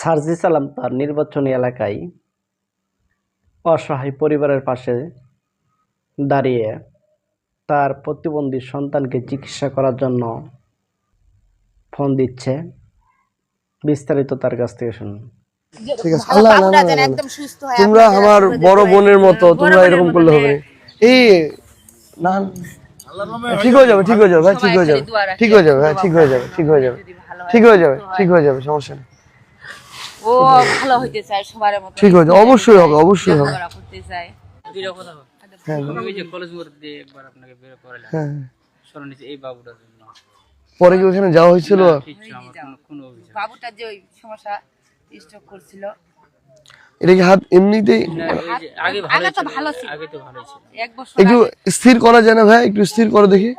সার্জিস আলম তার নির্বাচনী এলাকায় অসহায় পরিবারের পাশে দাঁড়িয়ে তার প্রতিবন্ধী সন্তানকে চিকিৎসা করার জন্য ফোন দিচ্ছে। বিস্তারিত তার কাছ থেকে শুনুন। ঠিক আছে। আল্লাহ তোমরা আমার বড় বোনের মতো, তোমরা এরকম করলে হবে না। এই না, ঠিক হয়ে যাবে, ঠিক হয়ে যাবে ভাই, ঠিক হয়ে যাবে, ঠিক হয়ে যাবে ভাই, ঠিক হয়ে যাবে, ঠিক হয়ে যাবে, ঠিক হয়ে যাবে, ঠিক হয়ে যাবে, সমস্যা নেই। ও ভালো হইতে চায় সবার মতো, ঠিক হয়ে যাবে, অবশ্যই হবে, অবশ্যই হবে। করতে চায় দুইটা কথা হবে। হ্যাঁ, আমি যে কলেজ মোড় দিয়ে একবার আপনাকে বের করালাম, হ্যাঁ, শোনো নিচে এই বাবুটার জন্য। পরে কি ওখানে যাওয়া হয়েছিল? কিচ্ছু আমার কোনো অভিযোগ। বাবুটার যে ওই সমস্যা স্ট্রোক করছিল, এটা কি হাত এমনিতেই না, ওই যে আগে আগে তো ছিল, ভালো ছিল, আগে তো ভালো ছিল। এক বছর একটু স্থির করা যায় না ভাই? একটু স্থির করে দেখি।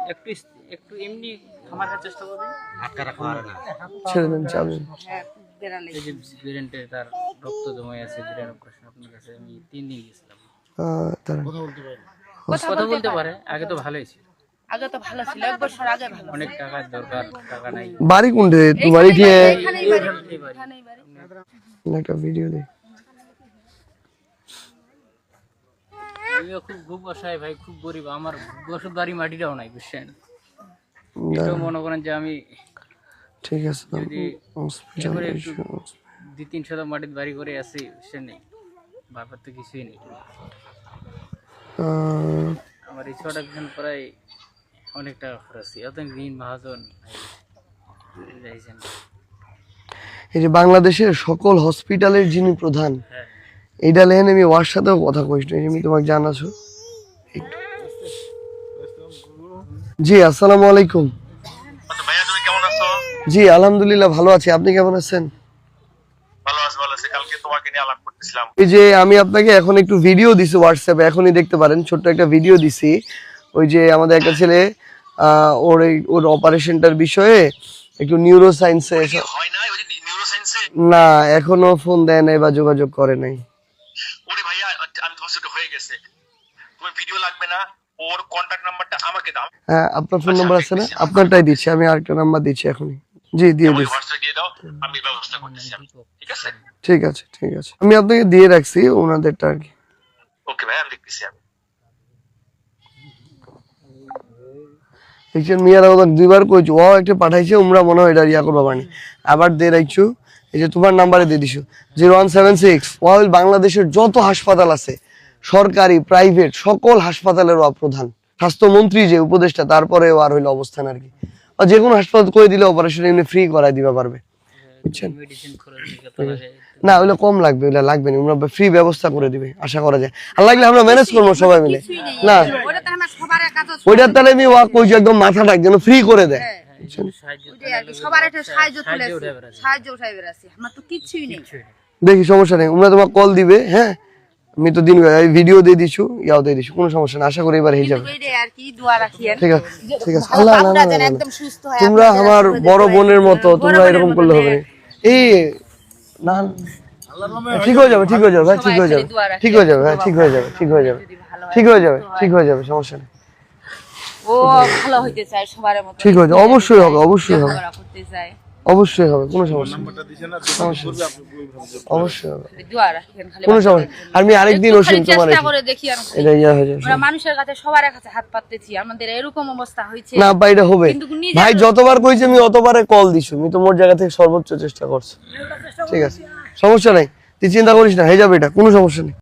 একটু এমনি থামার চেষ্টা করবে, হাতটা রাখা পারে না। ছেড়ে দেন, চাপেন। বেড়ালে এই যে ব্রেনটে তার রক্ত জমে আছে, ব্রেন অপারেশন আপনার কাছে আমি 3 দিন গেছিলাম। তারা কথা বলতে পারে, আগে তো ভালোই ছিল। আগে তো ভালো ছিল, এক বছর আগে ভালো ছিল। অনেক টাকার দরকার, টাকা নাই। বাড়ি কোনটা? তুই বাড়ি খেয়ে এখানেই বাড়ি। একটা ভিডিও দে। আমিও খুব অসহায় ভাই, খুব গরিব। আমার বসত বাড়ি মাটিটাও নাই, বুঝছেন? এটাও মনে করেন যে আমি ঠিক আছে, যদি এবারে একটু 2-3 শতক মাটির বাড়ি করে আছি, বুঝছেন? নেই ব্যাপার তো কিছুই নেই। আমার এই 6টা পিছন প্রায় অনেক টাকা খরচ, এত ঋণ মহাজন যাইছেন। এই যে বাংলাদেশের সকল হসপিটালের যিনি প্রধান, হ্যাঁ, এইটা লেহেন আমি ওর সাথেও কথা কইস না, আমি তোমাকে জানাছো। জি, আসসালামু আলাইকুম। ভাইয়া তুমি কেমন আছো? জি, আলহামদুলিল্লাহ ভালো আছি, আপনি কেমন আছেন? ভালো আছি, ভালো আছি। কালকে তোমাকে নিয়ে আলাপ করতেছিলাম। এই যে আমি আপনাকে এখন একটু ভিডিও দিছি হোয়াটসঅ্যাপে, এখনই দেখতে পারেন, ছোট্ট একটা ভিডিও দিছি। ওই যে আমাদের একটা ছেলে ওর অপারেশনটার বিষয়ে একটু নিউরো সায়েন্সে হয় না ওই যে নিউরোসায়েন্সে? না, এখনো ফোন দেয় নাই বা যোগাযোগ করে নাই। ওরে ভাইয়া, আমি তোমার সাথে হয়ে গেছে। তুমি ভিডিও লাগবে না, ওর কন্টাক্ট নাম্বারটা আমাকে দাও। হ্যাঁ, আপনার ফোন নাম্বার আছে না? আপনারটাই দিচ্ছি, আমি আরেকটা নাম্বার দিচ্ছি এখনই। জি, দিয়ে দিচ্ছি। হোয়াটসঅ্যাপে দিয়ে দাও, আমি ব্যবস্থা করতেছি আমি। ঠিক আছে? ঠিক আছে, ঠিক আছে, আমি আপনাকে দিয়ে রাখছি ওনাদেরটা আর কি। ওকে ভাই, আমি দেখতেছি। আমি দেখছেন মিয়ারা ওদের 2বার কইছো, ও একটা পাঠাইছে, উমরা মনে হয় এটা ইয়া করবা পানি আবার দিয়ে রাখছো। এই যে তোমার নাম্বারে দিয়ে দিছো 0176। ওয়াইল বাংলাদেশের যত হাসপাতাল আছে, সরকারি প্রাইভেট সকল হাসপাতালের ও প্রধান, স্বাস্থ্যমন্ত্রী যে উপদেষ্টা, তারপরে আর হইলো অবস্থান আর কি। আর যে কোনো হাসপাতাল করে দিলে অপারেশন এমনি ফ্রি করাই দিবা পারবে, বুঝছেন? মেডিসিন খরচ কত লাগে? না, ওইটা কম লাগবে, ওইটা লাগবে না, আমরা ফ্রি ব্যবস্থা করে দিবে, আশা করা যায়। আর লাগলে আমরা ম্যানেজ করবো সবাই মিলে। না, ওটা তো আমার সবার কাজ, ওইটার তাহলে আমি ওয়া কইছি একদম মাথাটা যেন ফ্রি করে দেয়। সবার একটা সাহায্য তুলেছে, সাহায্য উঠাই বেরাছি, আমার তো কিছুই নেই। দেখি, সমস্যা নেই, তোমরা তোমার কল দিবে। হ্যাঁ, আমি তো দিন ভিডিও দিয়ে দিছু, ইয়াও দিয়ে দিছু, কোনো সমস্যা না, আশা করি এবার হয়ে যাবে। আর কি দোয়া রাখিয়েন। ঠিক আছে, ঠিক আছে। আল্লাহ একদম সুস্থ হয়। তোমরা আমার বড় বোনের মতো, তোমরা এরকম করলে হবে না। এই না, ঠিক হয়ে যাবে, ঠিক হয়ে যাবে ভাই, ঠিক হয়ে যাবে, ঠিক হয়ে যাবে ভাই, ঠিক হয়ে যাবে, ঠিক হয়ে যাবে, ঠিক হয়ে যাবে, ঠিক হয়ে যাবে, সমস্যা নেই। ও ভালো হইতে চায় সবার মতো, ঠিক হয়ে যাবে, অবশ্যই হবে, অবশ্যই হবে, করতে চায়, অবশ্যই হবে, কোনো সমস্যা নেই, অবশ্যই হবে, দোয়া রাখেন খালি। কোনো সমস্যা নেই। আমি আরেকদিন ওষুধ তোমার চেষ্টা করে দেখি আর এটা ইয়া হয়ে যাবে। আমরা মানুষের কাছে সবার কাছে হাত পাততেছি, আমাদের এরকম অবস্থা হয়েছে না ভাই, এটা হবে কিন্তু নিজের ভাই, যতবার কইছি আমি অতবারে কল দিছো, আমি তো মোর জায়গা থেকে সর্বোচ্চ চেষ্টা করছি। ঠিক আছে, সমস্যা নাই, তুই চিন্তা করিস না, হয়ে যাবে, এটা কোনো সমস্যা নেই।